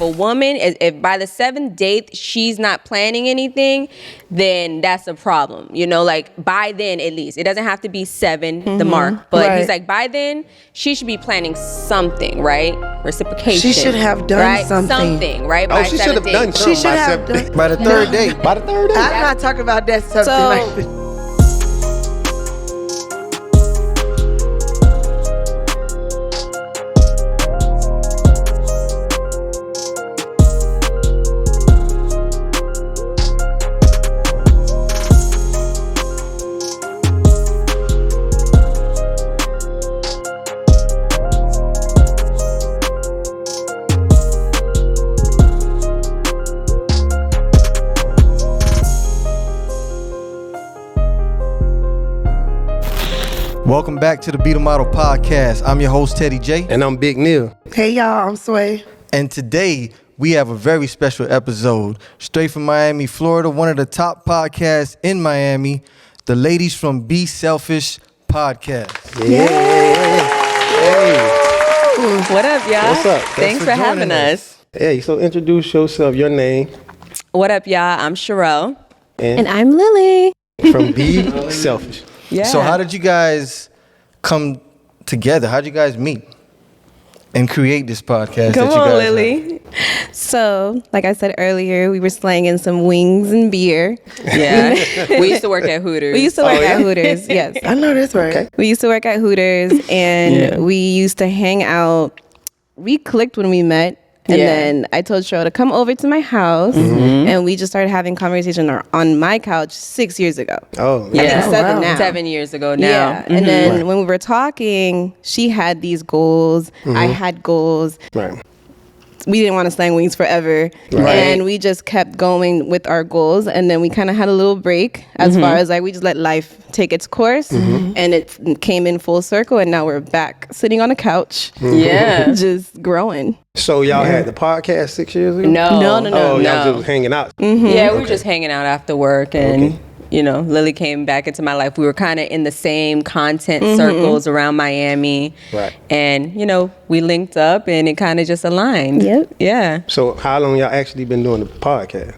if a woman, if by the 7th date she's not planning anything, then that's a problem. You know, like by then at least. It doesn't have to be 7, the mark. But he's like, by then she should be planning something, right? Reciprocation. She should have done something. Something, right? By she should have done something. She should have done. By the third date. By the third date. I'm not talking about that something like that. Welcome back to the Be the Model Podcast. I'm your host, Teddy J. And I'm Big Neil. Hey, y'all, I'm Sway. And today, we have a very special episode. Straight from Miami, Florida, one of the top podcasts in Miami, the ladies from Be Selfish Podcast. Yeah. Hey. What up, y'all? What's up? Thanks for having us. Hey, so introduce yourself, your name. What up, y'all? I'm Sherelle. And I'm Lily. from Be Selfish. Yeah. So how did you guys come together? How did you guys meet and create this podcast? Come that you on, guys Lily. So, like I said earlier, we were slanging some wings and beer. Yeah. We used to work at Hooters. We used to work at Hooters, yes. I know that's right. Okay. We used to work at Hooters, and we used to hang out. We clicked when we met. And then I told Cheryl to come over to my house, and we just started having conversation on my couch 6 years ago. Oh, I think 7 now. 7 years ago now. Yeah. And then when we were talking, she had these goals. I had goals. right. We didn't want to slang wings forever. Right. And we just kept going with our goals. And then we kind of had a little break as far as like we just let life take its course. And it came in full circle. And now we're back sitting on a couch. Yeah. Just growing. So y'all had the podcast 6 years ago? No. Oh, y'all just hanging out. Yeah, we were just hanging out after work, and you know, Lily came back into my life. We were kind of in the same content circles around Miami, Right. And you know, we linked up, and it kind of just aligned. Yep. Yeah. So how long y'all actually been doing the podcast?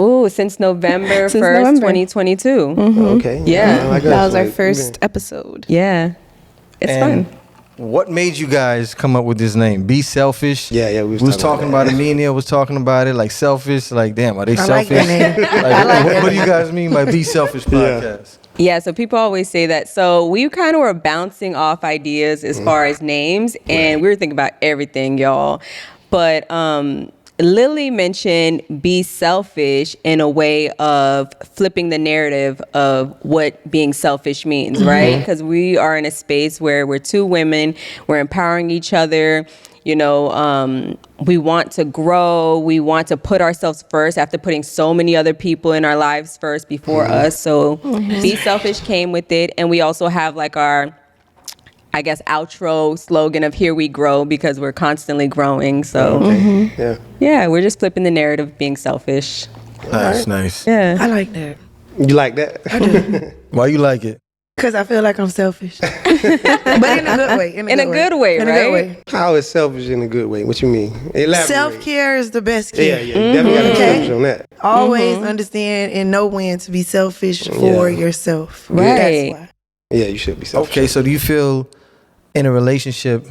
Ooh, since November 1st, November. 2022. Okay. Yeah. I guess, That was our like, first episode. Yeah. It's And fun. what made you guys come up with this name? Be Selfish? Yeah, We was talking about it. Me and Neil was talking about it. Like selfish. Like, damn, are they I like selfish? that name. Like, what do you guys mean by Be Selfish Podcast? Yeah, so people always say that. So we kind of were bouncing off ideas as far as names, and we were thinking about everything, y'all. But Lily mentioned be selfish in a way of flipping the narrative of what being selfish means, right? Because we are in a space where we're two women, we're empowering each other. You know, we want to grow. We want to put ourselves first after putting so many other people in our lives first before us. So Be Selfish came with it. And we also have like our, I guess, outro slogan of here we grow, because we're constantly growing. So yeah, we're just flipping the narrative of being selfish. That's nice. Yeah. I like that. You like that? I do. Why you like it? Because I feel like I'm selfish. But in a good way. In a good way, In a right? good way. How is selfish in a good way? What you mean? Elaborate. Self-care is the best Yeah, care. you definitely got to focus on that. Always understand and know when to be selfish for yourself. Right. That's why. Yeah, you should be selfish. Okay, so do you feel in a relationship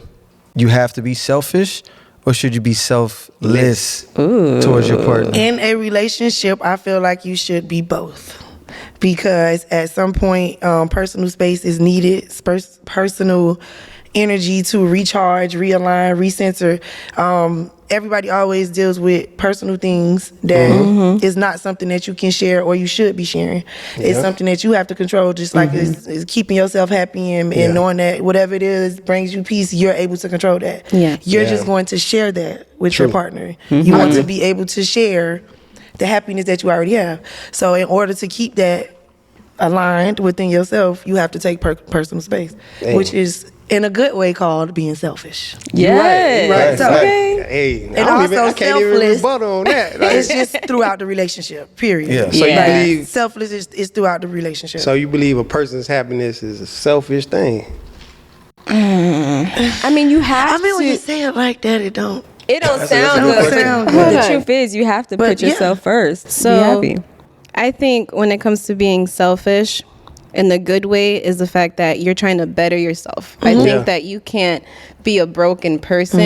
you have to be selfish, or should you be selfless towards your partner? In a relationship, I feel like you should be both. Because at some point, personal space is needed, personal energy to recharge, realign, recenter. Everybody always deals with personal things that is not something that you can share or you should be sharing. It's something that you have to control, just like it's keeping yourself happy and knowing that whatever it is brings you peace, you're able to control that. Yeah. You're just going to share that with your partner. You want to be able to share the happiness that you already have. So in order to keep that aligned within yourself, you have to take personal space, which is in a good way called being selfish. Yes. Right. So- Hey, I can't even selfless. rebuttal on that. Like, It's just throughout the relationship, period. Yeah. So you Yeah. believe? Selfless is throughout the relationship. So you believe a person's happiness is a selfish thing? I mean, you have I mean, when you to. say it like that, it don't. It don't That's sound a good, question. but the truth is you have to put yeah. yourself first. So Be happy. I think when it comes to being selfish, in the good way is the fact that you're trying to better yourself. I think that you can't be a broken person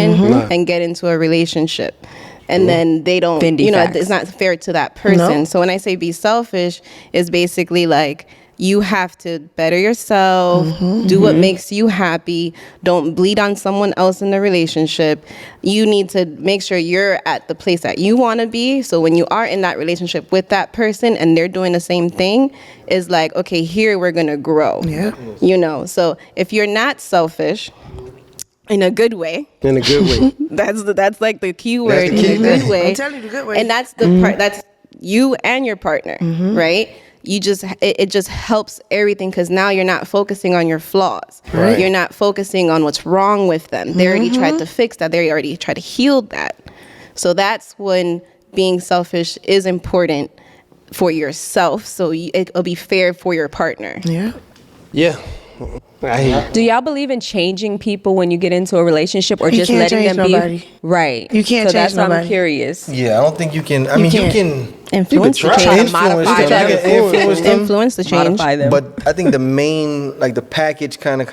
and get into a relationship. And then they don't, Fendi you know, facts. it's not fair to that person. No. So when I say be selfish, is basically like you have to better yourself, do what makes you happy. Don't bleed on someone else in the relationship. You need to make sure you're at the place that you want to be. So when you are in that relationship with that person and they're doing the same thing, is like, okay, here we're going to grow. Yeah. You know, so if you're not selfish, in a good way. In a good way. That's like the key word. the key in a good way. I'm telling you the good way. And that's the part. That's you and your partner, right? You just it just helps everything because now you're not focusing on your flaws. Right. You're not focusing on what's wrong with them. They already tried to fix that. They already tried to heal that. So that's when being selfish is important for yourself. So it'll be fair for your partner. Yeah. Yeah. I hear you. Do y'all believe in changing people when you get into a relationship, or You just can't letting change them nobody. be right? You can't So that's change why I'm nobody. curious. Yeah, I don't think you can. I mean, you can't. can Influence the try to change. influence Modify them. You them. can influence them. Influence the change. Modify them. But I think the main, like the package, kind of,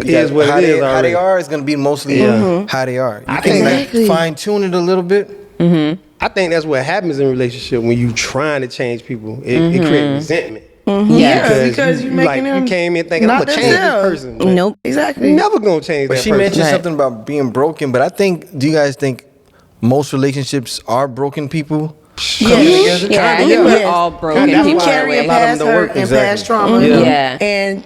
Is what how it they, is how they already. are is gonna be mostly how they are. You I can think Exactly. like fine tune it a little bit. I think that's what happens in a relationship when you trying to change people. It creates resentment. Yeah, because you like making them you came in thinking I'm not gonna change this themselves. person. but Nope. Exactly. you never gonna change But that she person. mentioned Right. something about being broken. But I think, do you guys think most relationships are broken people? coming together? Yeah, I Kinda, think we're Yes. all broken That's You people. why carry a a lot of them past don't hurt work. and Exactly. past trauma, Yeah. and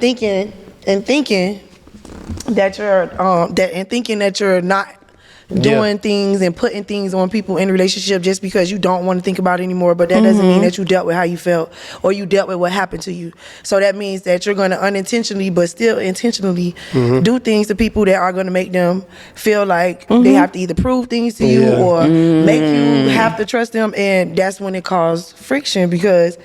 thinking that you're not doing things and putting things on people in a relationship just because you don't want to think about it anymore. But that doesn't mean that you dealt with how you felt or you dealt with what happened to you. So that means that you're going to unintentionally but still intentionally do things to people that are going to make them feel like they have to either prove things to you Yeah. or make you have to trust them. And that's when it causes friction because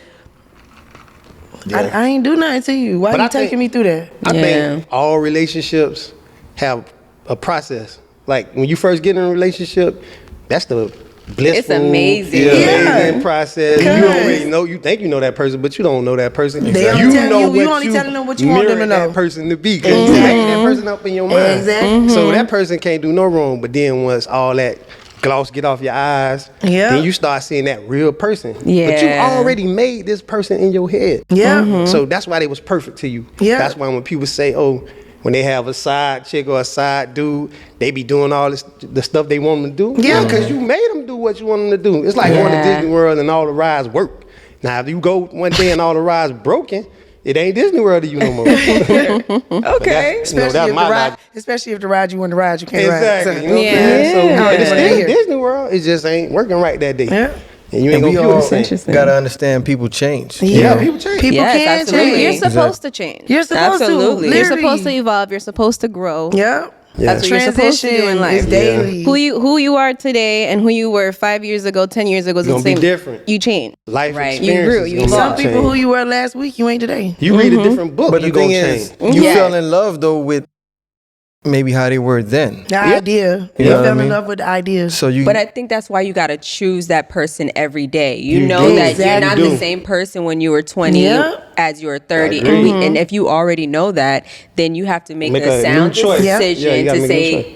I ain't do nothing to you. Why But you I think- taking me through that? I Yeah. think all relationships have a process. Like when you first get in a relationship, that's the blissful, It's amazing. amazing process. You Because- don't really know. You think you know that person, but you don't know that person. They only You tell know you- what you only telling them what you want them to mirrored know. that person to be. Because you made that person up in your mind. Exactly. So that person can't do no wrong. But then once all that gloss get off your eyes, Yeah. then you start seeing that real person. But you Yeah. already made this person in your head. Yeah. So that's why they was perfect to you. Yeah. That's why when people say, oh, when they have a side chick or a side dude, they be doing all this the stuff they want them to do. Yeah. because you made them do what you want them to do. It's like going to Yeah. Disney World and all the rides work. Now, if you go one day and all the rides broken, it ain't Disney World to you no more. Okay. Especially if the ride you want to ride, you can't Exactly. ride. You know what I'm Yeah. saying? So Yeah. it's Yeah. still Disney World. It just ain't working right that day. Yeah. And you ain't And we gonna feel all the same. interesting. gotta understand people change. Yeah, people change. People Yes, can absolutely. change. You're supposed to change. You're supposed Absolutely. to. You're Literally. supposed to evolve. You're supposed to grow. Yeah. That's what you're supposed to do in life. is daily. Who you are today and who you were 5 years ago, 10 years ago is the Gonna be same. different. You change. Life Right. experiences. You grew, you gonna evolved. Some people change. who you were last week, you ain't today. You read a different book, But the you thing gonna is, change. you Yeah. fell in love though with maybe how they were then. The idea. You You know what I fell in mean? love with the ideas. So you, But I think that's why you got to choose that person every day. You You know do. that you're not You the do. same person when you were 20 Yeah. as you were 30. I agree. And if you already know that, then you have to make Make a a sound new choice. Yeah. decision Yeah, you gotta to make a new say, choice.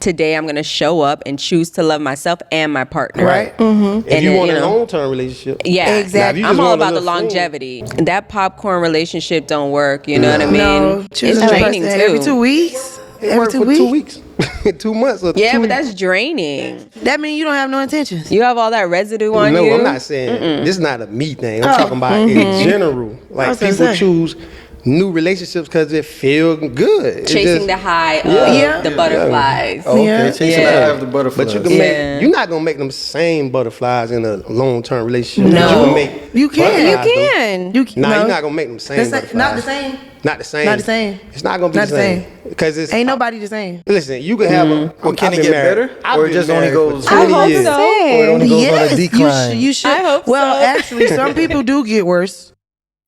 today I'm going to show up and choose to love myself and my partner. Right. If And you then, want you a know. long-term relationship, Yeah, Exactly. Now, if you I'm just all want a about the little friend- longevity. That popcorn relationship don't work. You know what I mean? No, It's choosing the draining person too. every 2 weeks. it Every worked 2 for weeks. 2 weeks, 2 months. Or Yeah, 2 but that's draining. That means you don't have no intentions. You have all that residue on No, you. I'm not saying this is not a me thing. I'm talking about in general. I Like was gonna people say. choose new relationships because it feel good. It Chasing just- the high of Yeah. the butterflies. oh, okay, Yeah. chasing Yeah. the eye of the butterflies. But you can Yeah. make. You're not gonna make them same butterflies in a long-term relationship. No. You can make. You can. butterflies, You though. can. Nah, no. you're not gonna make them same. Not the butterflies. same. Not the same. Not the same. It's not gonna be Not the same because it's Ain't nobody the same. Listen, you can have a. Well, can I've it been get married. better? I've Or it been just only married goes- for I 20 hope years. so. Or it only goes on a Yes, decline. you should. I hope well, so. actually, some people do get worse.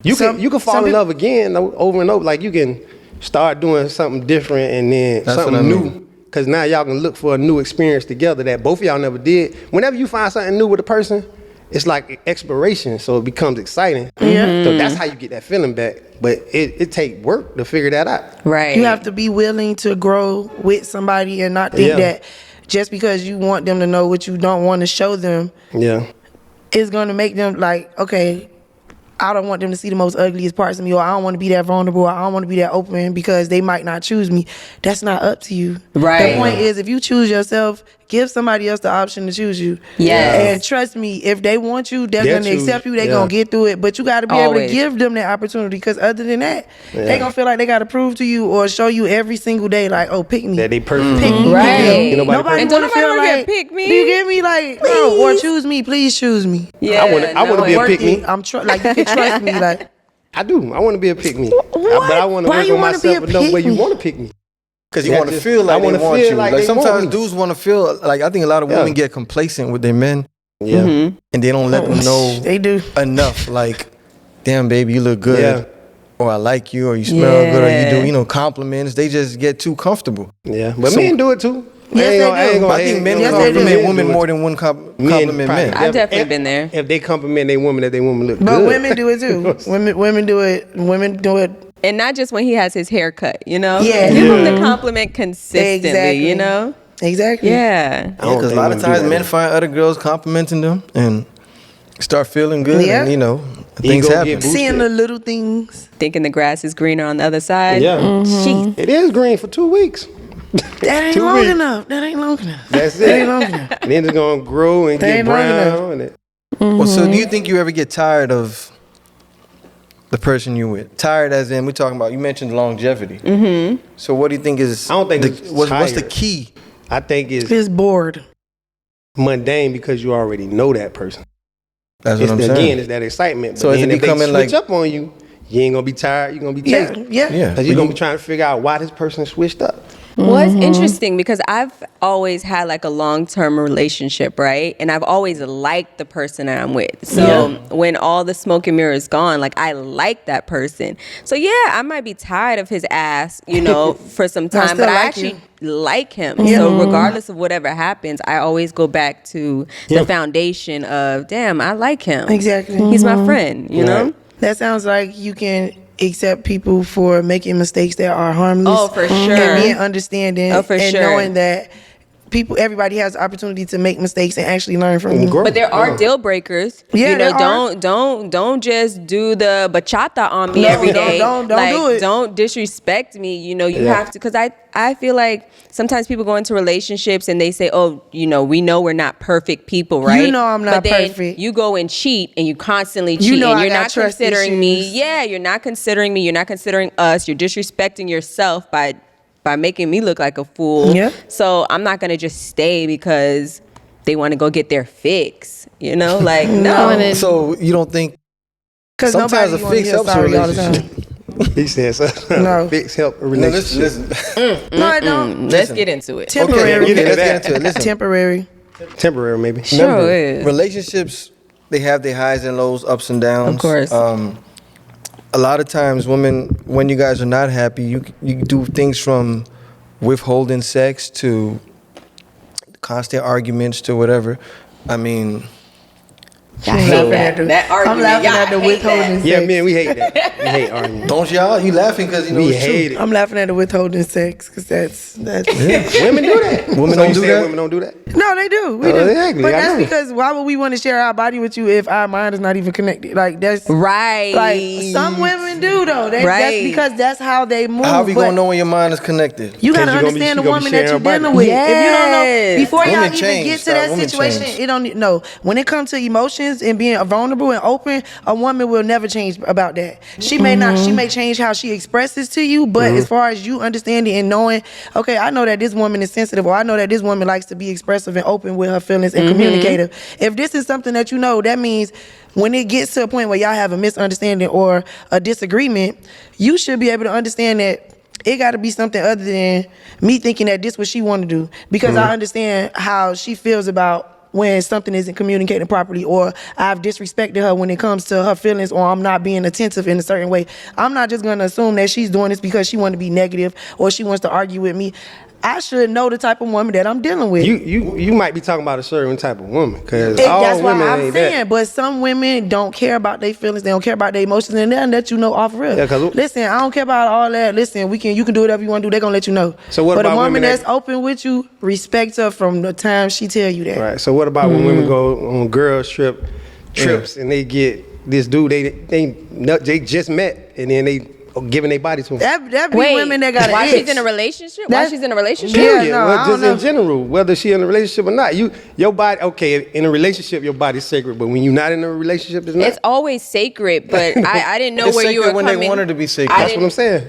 You Some- can fall some in peop- love again over and over. Like you can start doing something different and then That's something what I new. mean. because now y'all can look for a new experience together that both of y'all never did. Whenever you find something new with a person, it's like exploration, so it becomes exciting. Yeah. So that's how you get that feeling back. But it take work to figure that out. Right. You have to be willing to grow with somebody and not think that just because you want them to know what you don't want to show them, it's going to make them like, okay, I don't want them to see the most ugliest parts of me, or I don't want to be that vulnerable, or I don't want to be that open because they might not choose me. That's not up to you. Right. The point is, if you choose yourself, give somebody else the option to choose you. Yes. And trust me, if they want you, they're They'll going to choose accept you. They're you. going to get through it. But you got to be able to Always. give them that opportunity, because other than that, they going to feel like they got to prove to you or show you every single day, like, oh, pick me. That they perfect. Pick me. Right. Pick me. Nobody Nobody And want to don't feel nobody wanna like, get pick me. do you get me? Like, no, or choose me. Please choose me. Yeah, I wanna be a Worth pick me. it. I'm like, you can trust me. Like, I do. I want to be a pick me. But I want to Why work you on wanna be myself a enough where you pick-me? want to pick me. Because you That's want to just- feel like I they wanna want feel you. like Like they sometimes want me. dudes want to feel like, I think a lot of women get complacent with their men, Yeah. Mm-hmm. and they don't let them know they do. enough. Like, damn, baby, you look good. Yeah. Or I like you, or you smell good, or you Yeah. do, compliments. They just get too comfortable. Yeah. But So- men do it too. Yes, they do. But I think men Yes, they do. compliment women more than one compliment men. I've definitely been there. If they compliment their woman, if they woman look But good. women do it too. Women do it. Women do it. And not just when he has his hair cut, Yeah. Give him the compliment consistently, Exactly. Exactly. Yeah. I don't Because a think lot of women do times that. men find other girls complimenting them and start feeling good, Yeah. and things Ego happen. get boosted. Seeing the little things. Thinking the grass is greener on the other side. Yeah. Jeez. It is green for 2 weeks. That ain't 2 long weeks. enough. That ain't long enough. That's That it. ain't long enough. And then it's gonna grow and That get ain't long enough. brown. And it, Well, so do you think you ever get tired of the person you with? Tired as in, we're talking about, you mentioned longevity. Mm-hmm. So what do you think is, I don't think it's what's the tired. key? I think it's It's bored. mundane because you already know that person. That's what It's I'm the, saying. again, it's that excitement. So But is then it if they becoming switch like- up on you, you ain't gonna be tired. You're gonna be Yeah. tasty. Yeah. Yeah. Because you're gonna be trying to figure out why this person switched up. Well, it's interesting because I've always had like a long-term relationship, right? And I've always liked the person that I'm with. So when all the smoke and mirror is gone, like I like that person. So yeah, I might be tired of his ass, for some time, still but I like actually you. like him. So regardless of whatever happens, I always go back to the foundation of, damn, I like him. Exactly. He's my friend, you know? Right. That sounds like you can accept people for making mistakes that are harmless. Oh, for sure. And being understanding. Oh, for and sure. knowing that everybody has the opportunity to make mistakes and actually learn from them. Grow. But there are deal breakers. Yeah, there are. Don't just do the bachata on me No, every day. don't like, do it. Don't disrespect me. You Yeah. have to, because I feel like sometimes people go into relationships and they say, oh, we know we're not perfect people, right? You know I'm not but then perfect. You go and cheat and you constantly cheat. You know and I you're got not trust considering me. issues. Yeah, you're not considering me. You're not considering us. You're disrespecting yourself by making me look like a fool. Yeah. So I'm not gonna just stay because they want to go get their fix. Like no. So you don't think Because sometimes nobody a wanna fix hear helps a sorry all the relationship? time. He said so. No. Fix help a No, relationship. listen. No, I don't. Let's get into it. Temporary. Okay, Let's get into it. Listen. Temporary. Temporary, maybe. Sure Remember, is. relationships, they have their highs and lows, ups and downs. Of course. A lot of times, women, when you guys are not happy, you do things from withholding sex to constant arguments to whatever. I mean, I hate that. the- That argument. I'm laughing Y'all at the hate withholding that. Yeah, sex. man, we hate that. We hate arguing. don't y'all? You laughing because you know We it's true. hate it. I'm laughing at the withholding sex because that's Women do that. Women So don't you do saying that? Women don't do that. No, they do. We Oh, do. exactly. But I that's know. because why would we want to share our body with you if our mind is not even connected? Like that's Right. like some women do though. That's Right. because that's how they move. How are we but gonna know when your mind is connected? you gotta 'Cause you gonna be- understand the she gonna be woman that sharing you're her body. dealing with. If you don't know, Yes. before y'all Women even change, get to Scott. that Women situation, change. it don't no. When it comes to emotions and being vulnerable and open, a woman will never change about that. She may not. She may change how she expresses to you, but as far as you understanding and knowing, okay, I know that this woman is sensitive, or I know that this woman likes to be expressive and open with her feelings and communicative. If this is something that you know, that means when it gets to a point where y'all have a misunderstanding or a disagreement, you should be able to understand that it got to be something other than me thinking that this what she want to do, because I understand how she feels about when something isn't communicated properly, or I've disrespected her when it comes to her feelings, or I'm not being attentive in a certain way. I'm not just going to assume that she's doing this because she wants to be negative or she wants to argue with me. I should know the type of woman that I'm dealing with. You might be talking about a certain type of woman, because all That's what women I'm ain't saying. that. But some women don't care about their feelings. They don't care about their emotions, and they'll let you know off real. Yeah, 'cause- listen, I don't care about all that. Listen, you can do whatever you want to do. They're gonna let you know. So what but about a woman women that's that- open with you, respect her from the time she tell you that. Right. So what about when women go on girls trips and they get this dude they just met, and then they giving their body to him? That be Wait, women that got an why itch. she's in a relationship? Why That- she's in a relationship? Yeah, Yeah, no, well, I just don't in know. general, whether she in a relationship or not. Your body, okay, in a relationship, your body's sacred, but when you're not in a relationship, it's not. It's always sacred, but I didn't know It's where you were sacred when coming. they want her to be sacred. That's what I'm saying.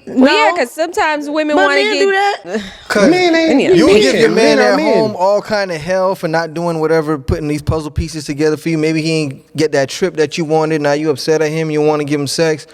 Well, yeah, because sometimes women but want to men get. do that. Cause Men ain't. Yeah. you men, give your man men are at men. home all kind of hell for not doing whatever, putting these puzzle pieces together for you. Maybe he ain't get that trip that you wanted. Now you upset at him. You want to give him sex,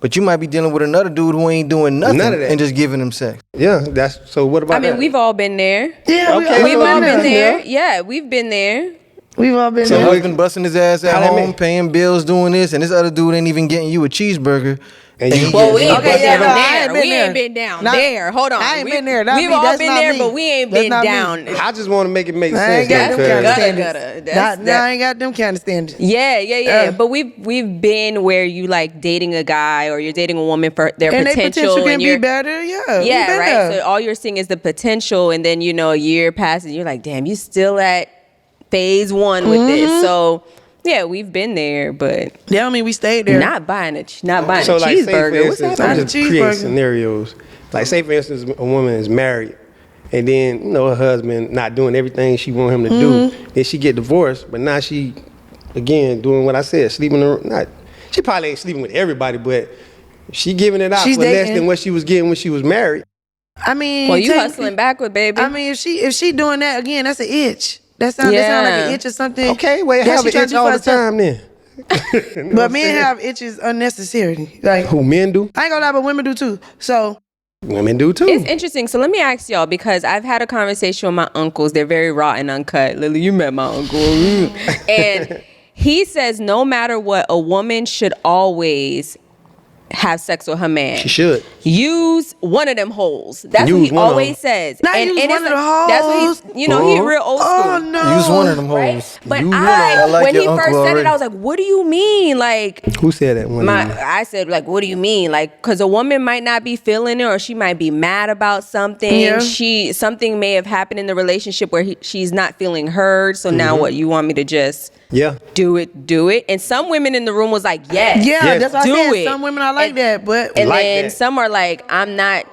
but you might be dealing with another dude who ain't doing nothing None of that. and just giving him sex. Yeah, that's so. What about I mean, that? we've all been there. Yeah, Okay, We've all been there. there. Yeah, we've been there. We've all been So there. husband busting his ass at How that home, mean? paying bills, doing this, and this other dude ain't even getting you a cheeseburger. And you- he Well, gets- we ain't Okay, been yeah, down no, I there. ain't been We there. ain't been down Not- there. Hold on. I ain't been there. Not We've me. all That's been not there, me. but we ain't That's been not me. down. I just want to make it make I sense. ain't got though, them kind of because- standards. That's- I ain't got them kind of standards. Yeah. Uh. But we've been where you like dating a guy or you're dating a woman for their And their potential, potential can and be you're better. Yeah. we yeah, been right. there. So all you're seeing is the potential, and then a year passes, and you're like, damn, you still at phase one with this. So yeah, we've been there, but Yeah, I mean, we stayed there. not buying a So a like, say for cheeseburger. What's instance, happening? I'm just creating Cheeseburger. scenarios. Like, say for instance, a woman is married, and then her husband not doing everything she want him to do. Then she get divorced, but now she, again, doing what I said, sleeping. Not, she probably ain't sleeping with everybody, but she giving it out She's for less dating. than what she was getting when she was married. I mean, Well, you take- hustling backward, baby. I mean, if she doing that again, that's an itch. That sound like Yeah. an itch or something. Okay, well, that have she an tryna itch do all for the herself. time then. But men have itches unnecessarily. Like, Who men do? I ain't gonna lie, but women do too. So Women do too. It's interesting. So let me ask y'all, because I've had a conversation with my uncles. They're very raw and uncut. Lily, you met my uncle. And he says no matter what, a woman should always have sex with her man. She should. Use one of them holes. That's what Use he one of always them. says. Not use it's one of the That's what holes. he's, he real old school. oh no. Use one of them Right? holes. But You wanna- I like when your he first uncle said it, already. I was like, what do you mean? Like, Who said that one? I said, like, what do you mean? Like, because a woman might not be feeling it, or she might be mad about something. Yeah. Something may have happened in the relationship where she's not feeling heard. So now what? You want me to just Yeah. do it? And some women in the room was like, yes. Yeah, Yes. that's what Do I said. it. Some women are like And- that, but And Like then that. some are like, I'm not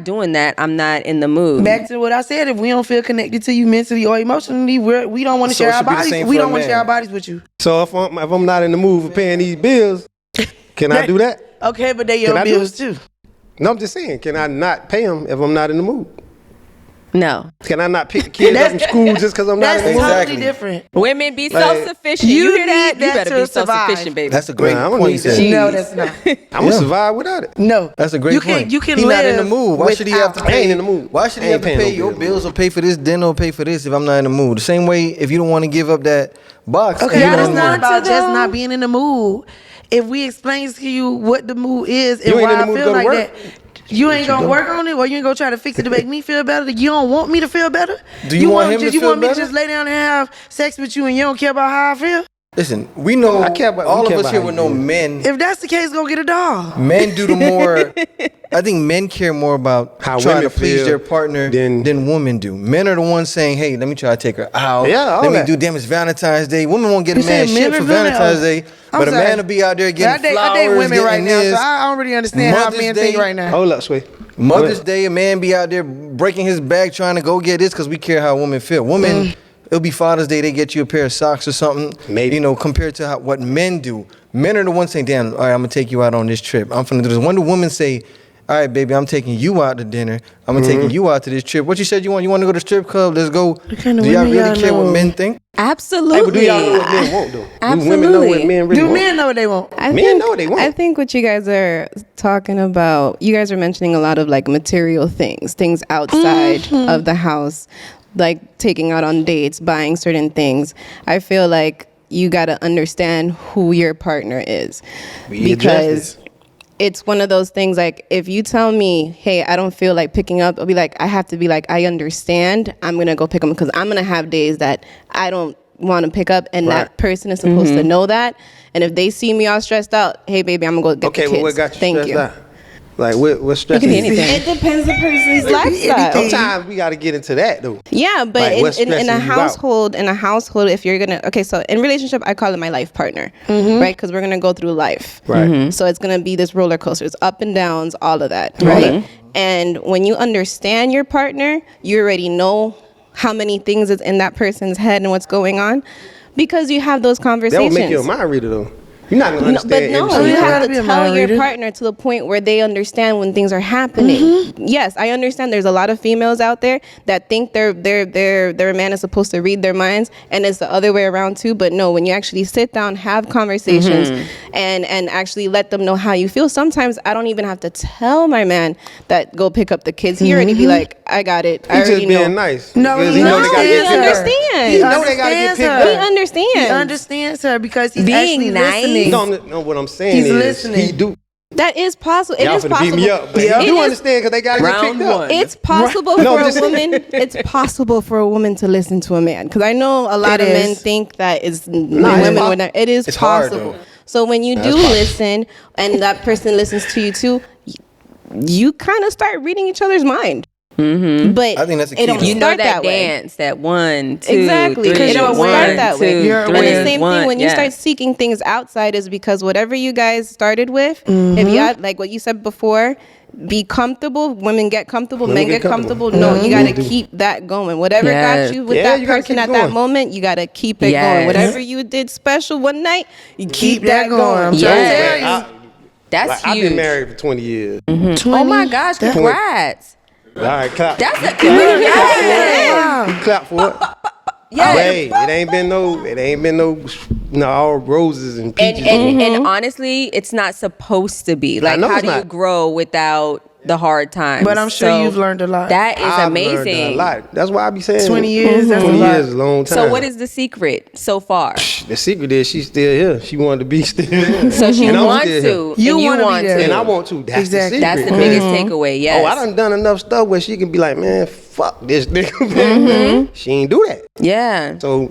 doing that. I'm not in the mood. back to what I said. If we don't feel connected to you mentally or emotionally, we don't want to So share it our should be the bodies. same We for a don't want to man. share our bodies with you. So if I'm not in the mood for paying these bills, can I do that? Okay, but they Can your I do bills it? too. No, I'm just saying, can I not pay them if I'm not in the mood? No. Can I not pick the kids up from school just because I'm not That's in the mood? Exactly. totally different. Women be Like, self-sufficient. you You hear that? need You that better to be survive. self-sufficient, baby. That's a great Nah, I don't point. need Sid. that. No, that's not. I'm gonna survive without it. No, That's a great you point. Can, you can He live not in the mood. Why should he have to without- I pay? ain't in the mood. Why should he I have ain't to paying pay no your bills. bills or pay for this dinner or pay for this if I'm not in the mood? The same way if you don't want to give up that box. Okay, and you it's don't not want- about to just though. not being in the mood. If we explain to you what the mood is and You ain't why in the I mood to feel go to like work? that, you ain't gonna work on it, or you ain't gonna try to fix it to make me feel better. You don't want me to feel better. Do you want him to you feel want me to better? just lay down and have sex with you, and you don't care about how I feel? Listen, we know I care about- we all care of us about here how with you no feel. men. If that's the case, go get a dog. Men do the more. I think men care more about How trying women to please feel their partner than- than women do. Men are the ones saying, "Hey, let me try to take her out. Yeah, all let me that. do. Damn, it's Valentine's Day. Women won't get a You man said shit men for are doing that? Valentine's Day, I'm but a sorry. man will be out there getting I date flowers, women right getting now, this. so I don't really understand how Mother's men Day- think right now. Hold up, Sway. Mother's Day, a man be out there breaking his back trying to go get this because we care how women feel. Women, it'll be Father's Day, they get you a pair of socks or something. Maybe. You know, compared to what men do. Men are the ones saying, damn, all right, I'm going to take you out on this trip. I'm finna do this. When do women say, all right, baby, I'm taking you out to dinner. I'm going to take you out to this trip. What you said you want? You want to go to the strip club? Let's go. kind of Do y'all women really y'all care what know? men think? Absolutely. Hey, but do y'all know what men want, though? Do women know what Absolutely. men really Do want? men know what they want? Men know what they want. I think what you guys are talking about, you guys are mentioning a lot of like material things outside of the house, like taking out on dates, buying certain things. I feel like you got to understand who your partner is, We address because this. it's one of those things like if you tell me, hey, I don't feel like picking up, I'll be like, I have to be like, I understand. I'm going to go pick them because I'm going to have days that I don't want to pick up, and that person is supposed to know that. And if they see me all stressed out, hey, baby, I'm going to go get the kids. Okay, well, what got you Thank stressed you. out? Like, what stressing be you? anything. It depends the person's lifestyle. Sometimes we got to get into that, though. Yeah, but Like, what's in a stressing you out? household, if you're gonna, okay, so in relationship, I call it my life partner, right? Because we're gonna go through life, Right. So it's gonna be this roller coaster, it's up and downs, all of that, right? And when you understand your partner, you already know how many things is in that person's head and what's going on, because you have those That conversations. would make you a mind reader, though. You're not going to understand But no, every you single have gotta to be a tell mind your reader. partner to the point where they understand when things are happening. Yes, I understand. There's a lot of females out there that think their man is supposed to read their minds, and it's the other way around too. But no, when you actually sit down, have conversations, and actually let them know how you feel. Sometimes I don't even have to tell my man that go pick up the kids. He already be like, I got it. I He's already just being know. nice. No, Because he know they gotta he get picked up. understands. He know they gotta get understands picked her. up. He understands. He understands her because he's Being actually nice? listening. No, what I'm saying He's is listening. he do. That is possible. It Y'all is finna possible. beat me up, but Yeah. he It do is- understand because they gotta get Round picked up. one. It's possible No, for just- a woman. It's possible for a woman to listen to a man, because I know a lot It of men is. think that it's women possible. would not. It is It's hard, possible. though. So when you do listen, and that person listens to you too, you kind of start reading each other's mind. But I think that's the key, it don't though. You know start that way. dance, that 1, 2, Exactly. 3, It don't You're start aware. that way. 2, You're And aware. the same thing when you start seeking things outside is because whatever you guys started with, if you had, like what you said before, be comfortable. Women get comfortable. Women Men get get comfortable. No, you got to keep that going. Whatever Yeah. got you with Yeah, that you gotta person keep at it that going. moment, you got to keep it Yes. going. Whatever you did special one night, you keep that going. I'm Yeah. trying to tell you. That's Like, huge. I've been married for 20 years. Oh my gosh, congrats. All right, clap. That's a Clap for it. yeah. Hey, it ain't been no all roses and peaches. And honestly, it's not supposed to be. Like, know how it's do you not. grow without the hard times? But I'm sure you've learned a lot. That is I've amazing. learned a lot. That's why I be saying 20 years, that's 20 a lot. years is a long time. So what is the secret so far? the secret? Is she's still here. She wanted to be still here. So she And I'm wants still to, here. You and you wanna be want there. to. And I want to. That's Exactly. the That's secret. the biggest takeaway. Yes. Oh, I done enough stuff where she can be like, man, fuck this nigga. She ain't do that. Yeah. So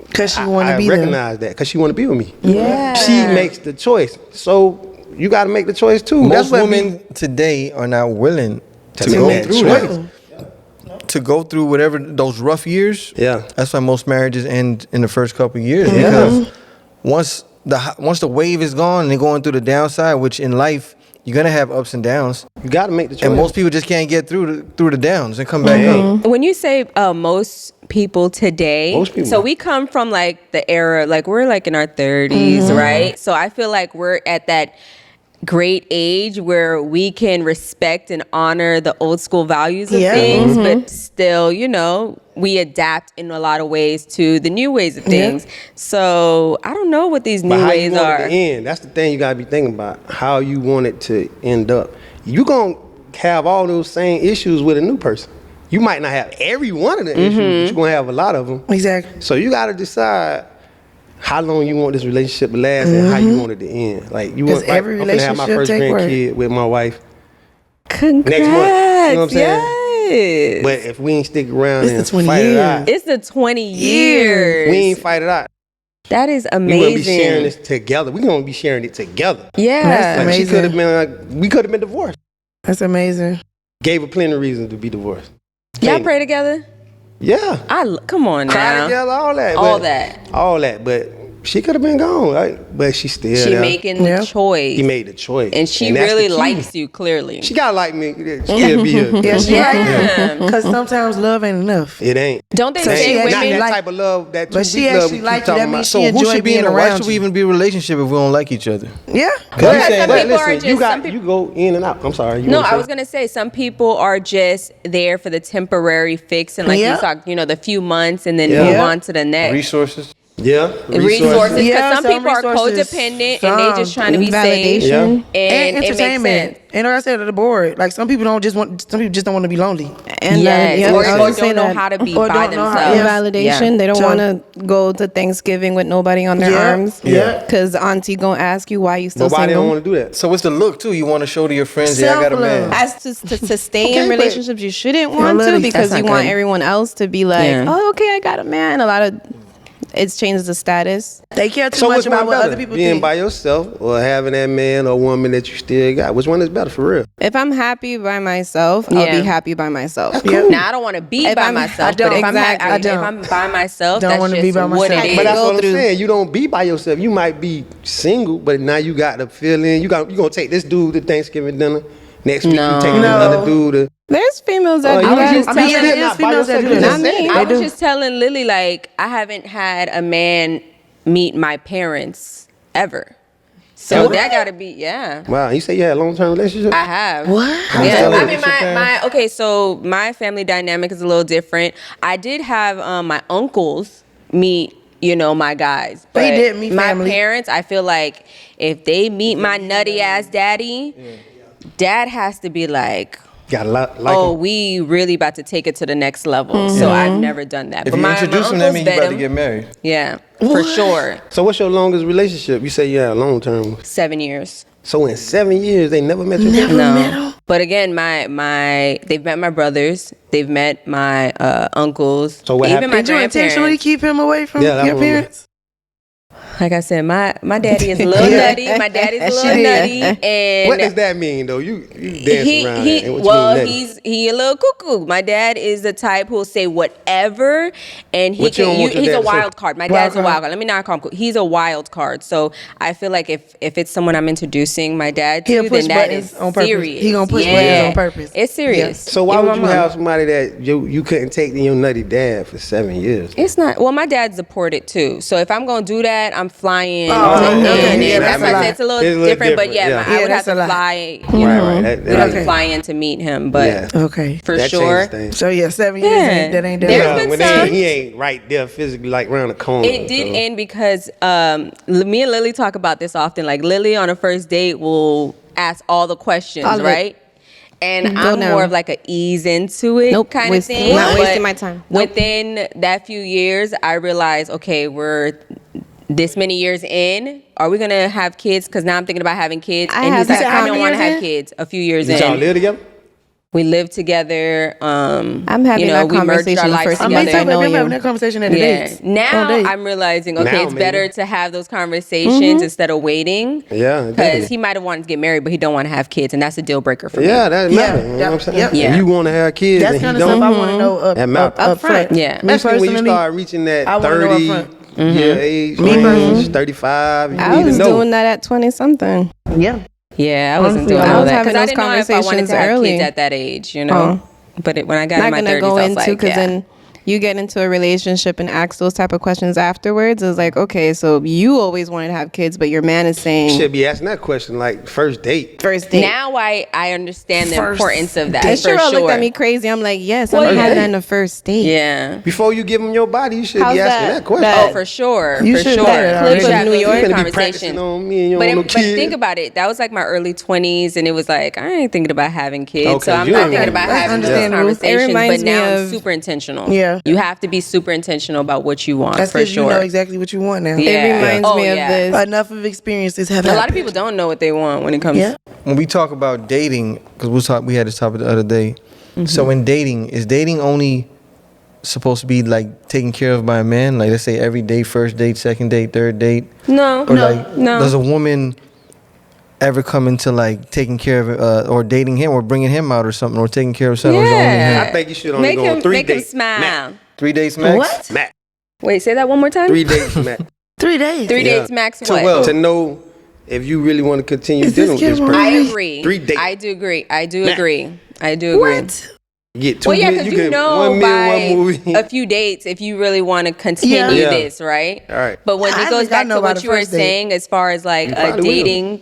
Because she want to I be there. recognize that because she want to be with me. Yeah. She makes the choice. So you got to make the choice too. Most what women today are not willing to make go that through choice. that. To go through whatever those rough years. Yeah. That's why most marriages end in the first couple of years, because once the wave is gone and they're going through the downside, which in life you're gonna have ups and downs, You got to make the choice. and most people just can't get through the downs and come back up. When you say most people today, Most people. so we come from like the era, like we're like in our 30s, right? So I feel like we're at that great age where we can respect and honor the old school values of Yeah. things, but still, you know, we adapt in a lot of ways to the new ways of things. So I don't know what these new But how ways you want are. it to end, that's the thing you got to be thinking about. How you want it to end up. You going to have all those same issues with a new person. You might not have every one of the issues, but you're going to have a lot of them. Exactly. So you got to decide how long you want this relationship to last and how you want it to end. Like you 'Cause want, like, every I'm gonna have my relationship first take work. grandkid with my wife Congrats. next month. You know what I'm saying? Yes. But if we ain't stick around It's the and 20 fight it years. out, It's the 20 years. we ain't fight it out. That is We gonna be sharing amazing. this together. We gonna be sharing it together. Yeah. That's Like she amazing. could have been like, we could have been divorced. That's amazing. Gave her plenty of reasons to be divorced. Y'all Plenty. pray together? Yeah. Come on Cry now. together, all that. All but- that. All that. But she could have been gone. Like, but she still She there. making Yeah. the choice. He made the choice. and she that's really the key. likes you, clearly. She gotta like me. She'll be here. Yeah, she like Yeah. Because sometimes love ain't enough. It ain't. Don't they So It say she ain't. actually Not women... that like- type of love, that But 2 she week love actually we like keep you. That talking means about. she So who enjoy should be being in why around should we you. even be in a relationship if we don't like each other? Yeah. But Because you some saying, but people are listen, just- you some got peop- you go in and out. I'm sorry. You No, wanna I say? was going to say some people are just there for the temporary fix and like Yeah. you talked, you know, the few months and then Yeah. move Yeah. on to the next. Resources. Yeah. resources. Because Yeah, some some people are resources, codependent and they just trying to be validation. safe. Yeah. And it makes entertainment. sense. And like I said, the board. Like some people just don't want to be lonely. And Yes, yeah, or, I was or gonna say don't know that. how to be Or by don't know how- themselves. yeah. Validation. Yeah. They don't So- want to go to Thanksgiving with nobody on their Yeah. arms. Yeah. Because auntie gonna ask you why you still But why they don't single. want to do that? So it's the look too. You want to show to your friends, yeah, I got a man. Self-love. As to stay Okay, in but- relationships, you shouldn't want literally, to because that's you not want good. everyone else to be like, Yeah. oh, okay, I got a man. A lot of it changes the status. They care too So much which one about what better? other people Being think. by yourself or having that man or woman that you still got? Which one is better for real? If I'm happy by myself, I'll Yeah. be happy by myself. Yeah. Now I don't want to be If by I'm- myself, I don't. but if I'm Exactly. I if don't. I'm by myself, Don't that's wanna just be by what myself. it is. But that's Go what I'm through- saying. You don't be by yourself. You might be single, but now you got the feeling. You gonna take this dude to Thanksgiving dinner. Next week No. you take another dude to. There's females that Oh, do you that. just I mean, telling yeah, that there's not by females that yourself. do You that. just Not said me. that. I was do. just telling Lily, like, I haven't had a man meet my parents ever. So Ever? that gotta be, yeah. Wow, you say you had a long-term relationship? I have. What? Yeah, tell I her. mean, okay, so my family dynamic is a little different. I did have my uncles meet, my guys. They but did meet my family. parents, I feel like if they meet my nutty ass daddy, dad has to be like, Got a lot like oh, him. we really about to take it to the next level. So I've never done that. If but you my introduce him, that uncles means you vet about to him. get married. Yeah, for sure. So what's your longest relationship? You say you had a long-term. 7 years. So in 7 years, they never met your Never parents? met him. But again, they've met my brothers, they've met my uncles, So what even happened? my Did you intentionally grandparents. keep him away from Yeah, that's your what I'm- parents? Like I said, my daddy is a little Yeah. nutty. My daddy's a She little did. nutty, and What does that mean, though? You dance around that. And what you well, mean, nutty? he a little cuckoo. My dad is the type who'll say whatever, and What you don't want your he's dad a to say? wild card. My Wild dad's a card. wild card. Let me not call him cuckoo. He's a wild card. So I feel like if it's someone I'm introducing my dad to, He'll then push that buttons is on purpose. serious. He gonna push buttons on purpose. It's serious. So why Even would you my mom. have somebody that you couldn't take to your nutty dad for 7 years? It's not. Well, my dad's deported too. So if I'm gonna do that, I'm flying. okay. And Yeah, that's that's why a I said lot. it's a little, It's a little different. But different, yeah, yeah. I Yeah, would have that's a to lot. fly. Right, right. That We'd have to Okay. fly in to meet him. But Yeah. Okay. for That sure, changes things. So yeah, 7 years Yeah. ain't, that ain't that There's long. been when some- he ain't right there physically, like around the corner. it did so. end because me and Lily talk about this often. Like Lily on a first date will ask all the questions, All of it. right? And Go I'm down. more of like a ease into it Nope, kind waste- of thing. not But wasting my time. Nope. Within that few years, I realized, okay, we're this many years in. Are we gonna have kids? Because now I'm thinking about having kids. I And have he's like, that I how don't many want to years have in? kids. A few years Did y'all in, live together? we lived together. I'm having that we merged conversation our the lives first I time mean, together. I know I'm having you. that conversation at the Yeah. dates. Now On dates. I'm realizing, okay, Now, it's maybe. better to have those conversations instead of waiting. Yeah, Because definitely. he might have wanted to get married, but he don't want to have kids, and that's a deal breaker for me. Yeah, that Yeah, matters. You know what I'm saying? yeah. Yeah. If you want to have kids That's and kind he of don't, stuff I want to know That matter. up front. Yeah. Me especially when you personally, start reaching that I wanna know 30 upfront. year age, Me personally. range, 35, you I need was to know. doing that at 20 something. Yeah. Yeah, I wasn't Honestly, doing I all was that having because I those didn't know if I wanted conversations to have early. kids at that age, you know. But when I got Not in my gonna 30s, go I was into like, because yeah. then you get into a relationship and ask those type of questions afterwards. It's like, okay, so you always wanted to have kids, but your man is saying Should be asking that question like first date. first date. Now I understand the First importance of that. And for Cheryl sure. looked at me crazy. I'm like, yes, Well, I'm yeah. having that in the first date. Yeah. Before you give them your body, you should How's be asking that? that question. That- Oh, for sure. You for should sure. have that We already. should have New those York? You finna be conversations. practicing on me and you But, don't know but kids. think about it. That was like my early 20s, and it was like, I ain't thinking about having kids. Okay, so I'm you not ain't- thinking about That's having those understandable. It conversations. reminds But now me I'm of- super intentional. Yeah. You have to be super intentional about what you want, That's for because sure. you know exactly what you want now. Yeah. It reminds Oh, me of yeah. this. Enough of experiences have A lot of happened. people don't know what they want when it comes Yeah. When we talk about dating, because we had this topic the other day. Mm-hmm. So in dating, is dating only supposed to be like taken care of by a man? Like let's say every day, first date, second date, third date, No, or like no. does a woman ever come into like taking care of or dating him or bringing him out or something or taking care of something? Or is it only Yeah. him? I think you should only Make go him on 3 make him dates. smile. Max. 3 dates max. What? Max. Wait, say that one more time. 3 dates max. 3 days. 3 Yeah. dates max. To What? well. To know if you really want to continue Is this dealing with this kid person. I Really? agree. 3 dates. I do agree. I do Max. agree. I do agree. What? Get 2 Well, yeah, million, because you get know 1 million, by one movie. a few dates if you really want to continue Yeah. Yeah. this, right? All right. But when I it goes think I back know to about what the you were first date. saying as far as like You a probably will. dating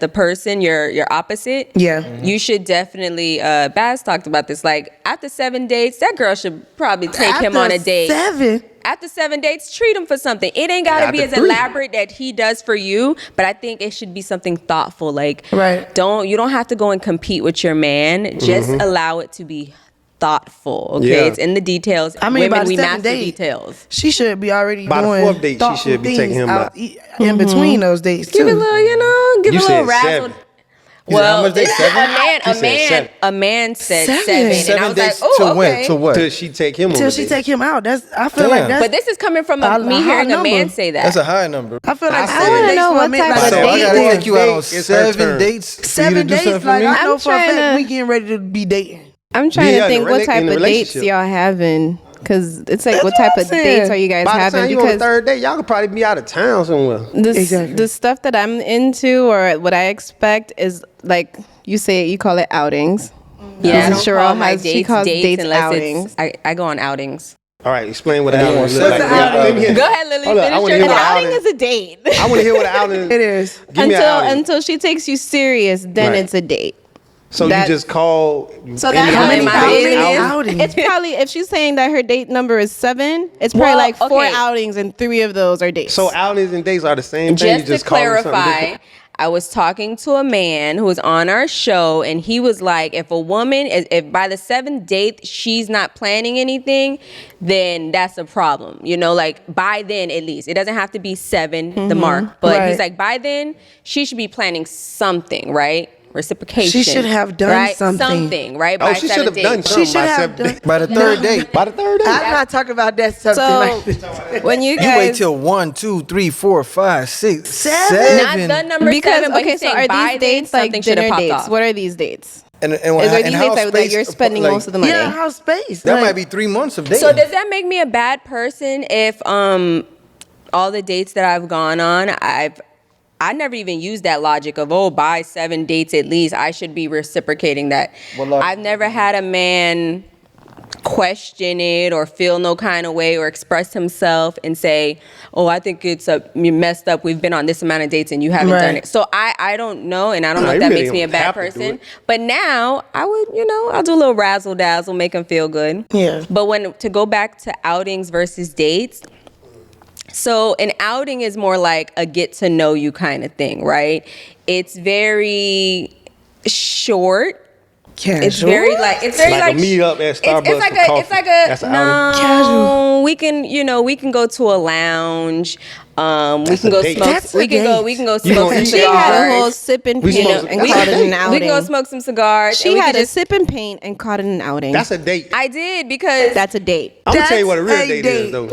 the person, your opposite, you should definitely. Baz talked about this. Like after 7 dates, that girl should probably take him on a date. After 7 dates, treat him for something. It ain't gotta be as elaborate that he does for you, but I think it should be something thoughtful. Like, you don't have to go and compete with your man. Just allow it to be thoughtful. Okay, it's in the details. I mean, women, we master details. She should be already by doing the 4th date. She should be taking him out in between those dates too. Give it a little, give You a little said razzle. 7. Well, how much they- 7? a man said 7, 7. and I 7 was dates like, oh, to okay. when? To what? Till she take him on Till the she date. take him out. I feel like that's. But this is coming from A me high hearing a man number. say that. That's a high number. I feel like I 7 wanna dates know for a what man, type like of a So I date gotta is take you out on It's her 7 turn. dates. for you 7 to do dates. something for Like me? I know for a trying fact to- we getting ready to be dating. I'm trying Yeah, to think what in type a of dates relationship. y'all having. Because it's like, That's what what type I'm of saying. dates are you guys By the having? time you on the Because 3rd date, y'all could probably be out of town somewhere. Exactly. the stuff that I'm into or what I expect is like you call it outings. Yeah, I don't Cheryl call my has- she dates calls dates dates unless outings. I go on outings. All right, explain what And an then outing what's look like. the Yeah, let me hear- Go ahead, Lily. Hold up, I Finish wanna your hear what thought. outing- is a date. I want to hear what an outing It is. Give me an outing. Until she takes you serious, then Right. it's a date. So that- you just call. So that's how many outings? outings? It's probably if she's saying that her date number is 7, it's probably Well, like 4 okay. outings and 3 of those are dates. So outings and dates are the same thing. Just You just to call them something clarify, different? I was talking to a man who was on our show, and he was like, if a woman, if by the 7th date she's not planning anything, then that's a problem. You know, like by then at least. It doesn't have to be 7, the mark. But Right. he's like, by then she should be planning something, right? Reciprocation. She should have done right? something. Something, right? Oh, By she 7th should have date. done something should by have 7th done- date. By the 3rd date. By the 3rd date. I'm not talking about that something So like this. when you You guys wait till 1, 2, 3, 4, 5, 6, 7? Not the number because 7, but okay, he's so saying are by these then dates like something should have dinner popped dates? off. What are these dates? And Is there these how dates that spaced you're spending like, most of the money? Yeah, house space. That Like, might be 3 months of dating. So does that make me a bad person if all the dates that I've gone on, I never even used that logic of, by 7 dates at least, I should be reciprocating that. What logic? I've never had a man question it or feel no kind of way or express himself and say, I think you messed up. We've been on this amount of dates and you haven't done Right. it. So I don't know, and I don't know No, if you that really makes me a don't bad have to do person. it. But now I would, I'll do a little razzle dazzle, make him feel good. Yeah. But to go back to outings versus dates, so an outing is more like a get to know you kind of thing, right? It's very short. Casual. It's very like Like a meet up at Starbucks It's like for a coffee. it's like That's a an no. outing. Casual. We can go to a lounge. We That's can a go date. smoke. That's a We can date. go You smoke gonna some eat She had a whole cigars. sip and We paint supposed to- and that's called a it an date. outing. We can go smoke some cigars. She and we had can a just, sip and paint and called it an outing. That's a date. I did because That's a date. I'm gonna tell you That's what a real a date date. is, though.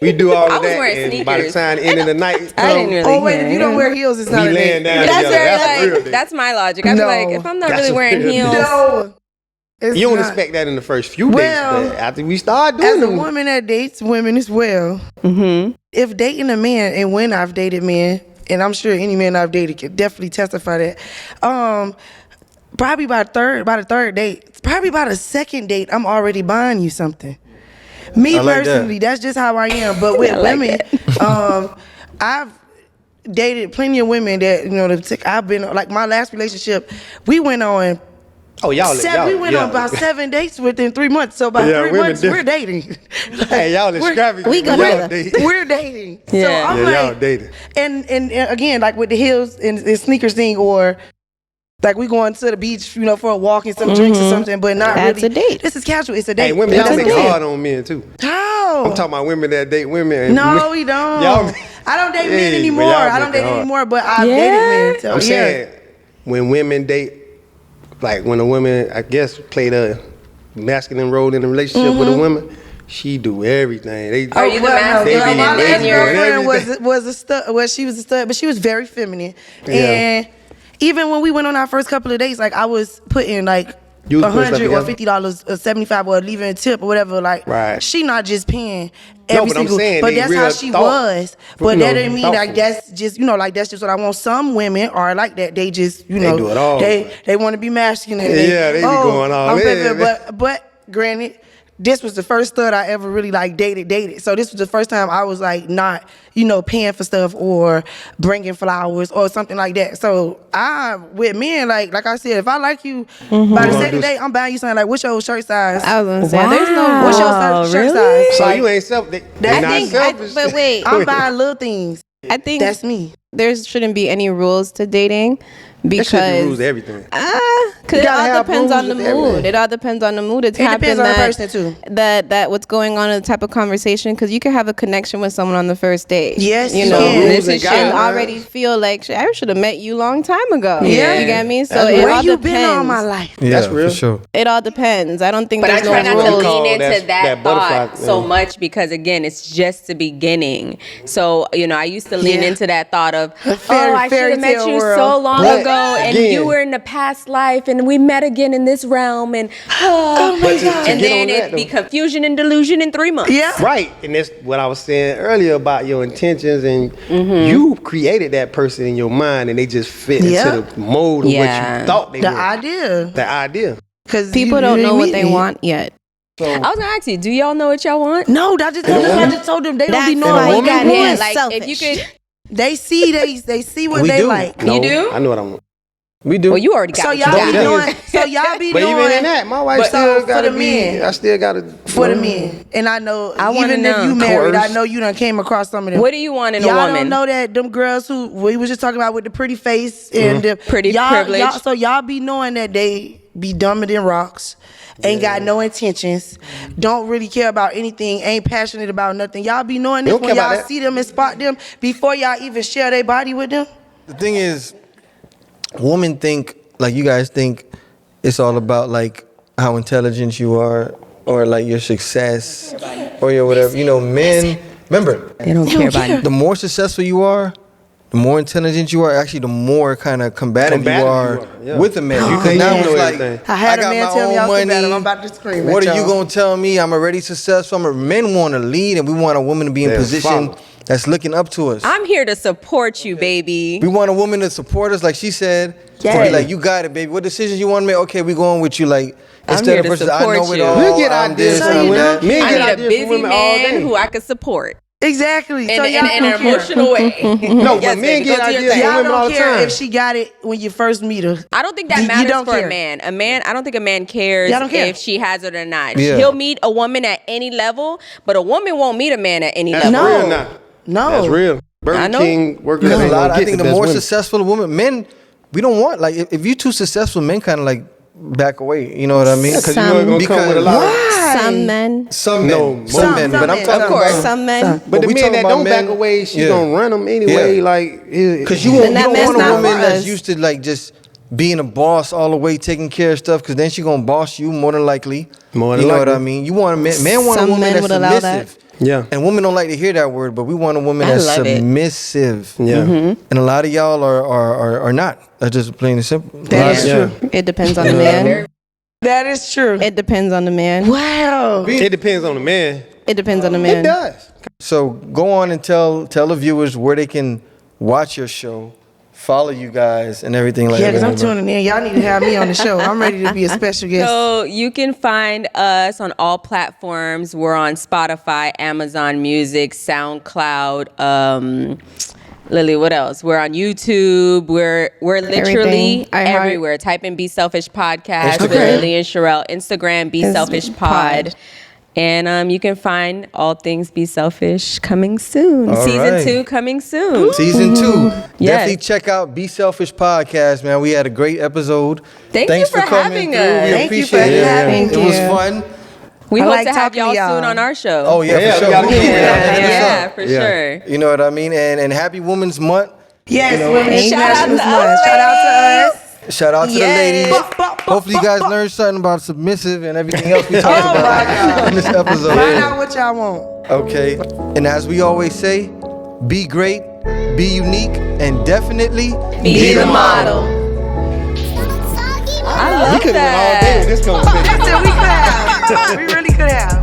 We do all I of was that, wearing and by the sneakers. time the end of the night I comes, didn't really. Oh wait, if you don't wear heels, it's we not a laying date. down That's together. very That's a real like date. that's my logic. I feel No. like if I'm not That's really a wearing real date. heels, No. It's You don't not. expect that in the first few Well, dates, but after we start doing As a them, woman that dates women as well, if dating a man, and when I've dated men, and I'm sure any man I've dated can definitely testify that, probably by the third date, probably by the second date, I'm already buying you something. Me I like that. personally, that's just how I am. But with women, I've dated plenty of women that I've been like my last relationship. We went on. we went on about 7 dates within 3 months. So by Yeah, 3 women months, different. we're dating. Hey, y'all We're- extravagant. we but go y'all together. dating. We're dating. Yeah. So I'm Yeah, y'all like, dating. and again, like with the heels and sneakers thing, or like we going to the beach, for a walk and some drinks or something, but not That's really. a date. This is casual. It's a date. Hey, women, It's y'all a make date. it hard on men too. How? I'm talking about women that date women. And No, we don't. Y'all- I don't date Hey, men but anymore. y'all I don't make it date hard. anymore, but I've Yeah. dated men. So, I'm saying when women date, like when a woman, I guess, played a masculine role in a relationship with a woman, she do everything. They, Are you the master? They Well, be- my they last be doing girlfriend everything. was a stud. Well, she was a stud, but she was very feminine. Yeah. And even when we went on our first couple of dates, like I was putting like You was putting stuff $100 or together? $50 or $75 or leaving a tip or whatever. Like Right. she not just paying No, every but I'm single. saying But they that's real how she thought- was. But that didn't mean like thoughtful. that's just like that's just what I want. Some women are like that. They just do it all. They want to be masculine. Yeah, they be going all I'm in, feminine. man. But granted, this was the first stud I ever really like dated. So this was the first time I was like not, you know, paying for stuff or bringing flowers or something like that. So I, with men, like I said, if I like you, by the second day, I'm buying you something like, what's your shirt size? I was gonna say, there's no. What's your shirt size? So Like, you ain't selfish. But wait, I'm buying little things. I think That's me. there shouldn't be any rules to dating There should be rules because to everything. because it gotta all have depends on the rules with everything. mood. It all depends on the mood. It's It depends on the that, person, too. That what's going on in the type of conversation, because you can have a connection with someone on the first date. Yes, you you know, can. Rules and and guidelines. already feel like shit, I should have met you a long time ago. Yeah. You get me? So That's it Where all you depends. been all my life? Yeah, That's real. for sure. It all depends. I don't think But I there's try no not to rules. lean into That's- that that butterfly thought so thing. much because, again, it's just the beginning. So, you know, I used to lean Yeah. into that thought of, fairy- I should fairy have met tale you world. so long But ago, and again- you were in the past life, and we met again in this realm, and Oh my God. and get then on that, it'd be though. confusion and delusion in 3 months. Yeah. Right, and that's what I was saying earlier about your intentions, and you created that person in your mind, and they just fit Yeah. into the mold of what Yeah. you thought they The were. idea. The idea. Because People don't know what they want yet. I was gonna ask you, do y'all know what y'all want? No, I just told them they don't be That's knowing why what you they got want. here. Like, selfish. if you could, They see what We they do. like. No, You do? I know what I want. We do. well, you already got So what you y'all got. be Yeah. doing. So y'all be But doing. even in that, my wife But still for gotta the be. men. I still gotta For the men, and I know I wanna even if know. you married, I Coerce. know you done came across some of them. What do you want in a Y'all woman? don't know that them girls who we was just talking about with the pretty face and the Pretty y'all, privilege. So y'all be knowing that they be dumber than rocks, ain't got no intentions, don't really care about anything, ain't passionate about nothing. Y'all be knowing this Don't when care about y'all that. see them and spot them before y'all even share their body with them. The thing is, women think, like you guys think, it's all about like how intelligent you are or like your success or your whatever. You know, men, remember, They don't care about it. the more successful you are, the more intelligent you are, actually the more kind of combative you are yeah. with a man. You Because can't now know it's like, everything. I had a got man my tell me own I was money. combative. I'm about to scream at What are you y'all. going to tell me? I'm already successful. Men want to lead and we want a woman to be in Yeah, position follow. that's looking up to us. I'm here to support you, baby. We want a woman to support us, like she said. To Yes. be like, you got it, baby. What decisions you want to make? Okay, we going with you. Like I'm instead here of to versus I support know it you. all. We'll get I'm ideas this, So I'm you that. know- Men I get need a ideas from busy women all man day. who I could support Exactly. in, So in, y'all in an don't care. emotional way. No, Yes, but men baby, get go do your ideas thing. from Y'all women all don't the care time. if she got it when you first meet her. I don't think that You matters don't for care. a man. I don't think a man cares Y'all don't care. if she has it or not. Yeah. He'll meet a woman at any level, but a woman won't meet a man at any That's level. real now. No. That's real. Burger I know. King workers Because ain't a lot, gonna I get think the best more women. successful the woman, men, we don't want like if you too successful, men kind of like back away. You know what I mean? Because you know it's gonna come with a lot of. Some men. Some No, men, some men, some but I'm men. talking Of course. about Some men. But the we men talking that about don't men- back away, she's Yeah. gonna run them anyway. Yeah. Like, Because you Then won't, that you don't man's want a not woman for that's us. used to like just being a boss all the way, taking care of stuff. Because then she gonna boss you more than likely. More than you know what likely. I mean? You want a man. Man want a Some woman men that's would allow submissive. Yeah. And women don't like to hear that word, but we want a woman I that's love it. submissive. Yeah. And a lot of y'all are not. That's just plain and simple. That is Yeah. true. It depends on the man. That is true. It depends on the man. Wow. It depends on the man. It depends on the It man. does. So go on and tell the viewers where they can watch your show, follow you guys, and everything like Yeah, that. because I'm tuning in. Y'all need to have me on the show. I'm ready to be a special guest. So you can find us on all platforms. We're on Spotify, Amazon Music, SoundCloud. Lily, what else? We're on YouTube. We're literally Everything. iHeart. everywhere. Type in Be Selfish Podcast with Instagram. Lily and Sherelle. Instagram, Be Is Selfish Pod. Pod. And you can find all things Be Selfish coming soon. All Season right. 2 coming soon. Season 2. Yes. Definitely check out Be Selfish Podcast, man. We had a great episode. Thank Thanks you for coming having through. us. We Thank you for appreciate it. having It was you. fun. We I hope like to have talking to y'all y'all. soon on our show. Oh yeah, Yeah, for we sure. gotta Yeah, do that. hit us Yeah, up. for Yeah. sure. You know what I mean? And happy Women's Month. Yes, You know, Women's Shout out National to Month. us, Shout out to us. Shout out to the Yes. ladies. Hopefully you guys learned something about submissive and everything else we talked Oh, about my God. in this episode. Find out what y'all want. Okay. And as we always say, be great, be unique, and definitely Be the model. I We love could have went all day that. with this conversation. Listen, we could have. We really could have.